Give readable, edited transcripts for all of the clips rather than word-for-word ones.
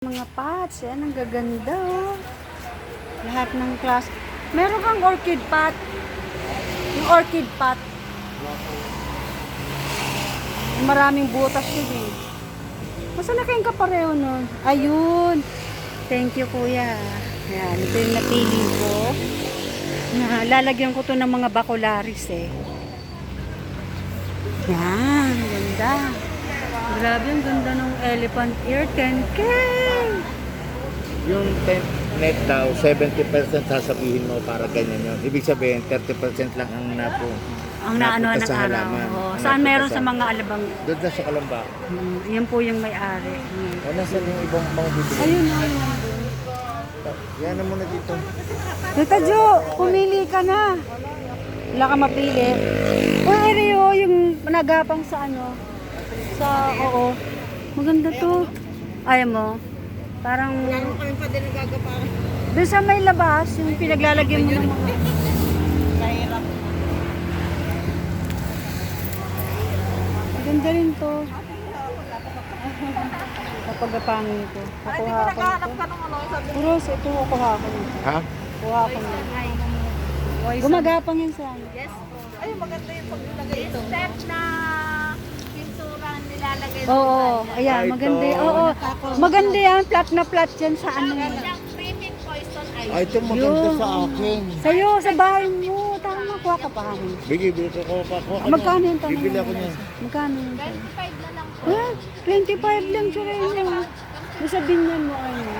Mga pots, yan, ang gaganda oh. Lahat ng class. Meron kang orchid pot. Yung orchid pot. Maraming butas yun eh. Masa na kayong kapareho nun? Ayun. Thank you kuya. Yan, ito yung napili ko. Lalagyan ko to ng mga bakularis eh. Yan, ganda. Grabe, ang ganda ng elephant ear. 10K! Yung 10 net daw, 70% sasabihin mo para ganyan yun. Ibig sabihin, 30% lang ang Ang naanohan ng sa araw. halaman. Oh, Ang saan napunta meron sa- sa mga alabang? Doon na sa Kalamba. Yan po yung may-ari. O, nasan yung ibang mga bibili? Ayun, ayun. Yan na muna dito. Tita Jo, pumili ka na. Wala ka mapili. Uy, Rio, yung nagapang sa ano? Oo. Maganda to. Ayaw mo? Parang... Lalo kami pa din nagagapakan. Doon sa may labas, yung pinaglalagyan mo ng mga... Kahirap. Maganda rin to. Kapagapangin ko. Kukuha ko Nakahanap nito. ka ng ano, sabi Puro, ito kukuha ko nito. Ha? Kuha ko nito. Gumagapang yan sa ano. yes. Ay, maganda yung paglagay ito. Step na pintura nilalagay. Oo, ayan, Ah, ito. maganda. Oo, maganda yan. Flat na flat yan sa ano. Yung creaming poison ay. Ay, ito maganda Yun. sa akin. Sa'yo, sa bahay mo. Tama, kuha ka pa kami. Bili ko pa ako. Magkano yung tanong? Bibili ako niyan. Magkano yung 25 na lang po. Ah, 25 lang siya rin yun. Sabihin niya mo ano.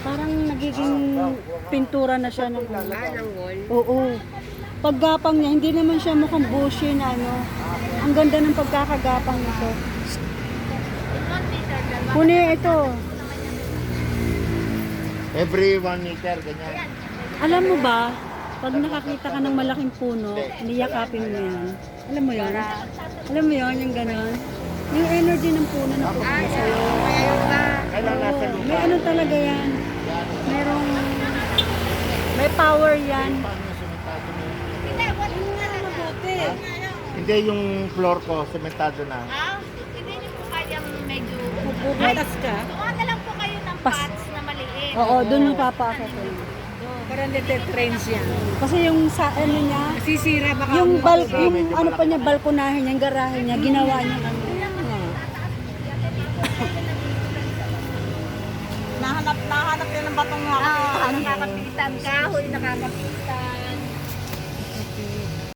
Parang nagiging pintura na siya ng wall. Oo. Paggapang niya, hindi naman siya mukhang bushy na ano. Ang ganda ng pagkakagapang nito. Puni ito. Every 1 meter, ganyan. Alam mo ba, pag nakakita ka ng malaking puno, niyakapin mo yan. Alam mo yun? Alam mo yun, yung gano'n? Yung energy ng puno na pupunta sa'yo. Kailan nasa Oo, lupa? may ano talaga yan. Merong, may power yan. Paano yung sementado mo? Hindi, wala nga lang mabuti. Hindi, yung floor ko, sementado na. Hindi niyo po kayang medyo... Bubutas ka? Kuha na lang po kayo ng Pas- pots na maliit. Oo, doon yung papaakit ko. Parang deterrence yan. Kasi yung sa ano niya, Sisira baka yung ano pa niya, balkonahe niya, yung garahe niya, ginawa niya ano. nahanap yan ng batong Ah, nakakapitan. Kahoy nakakapitan.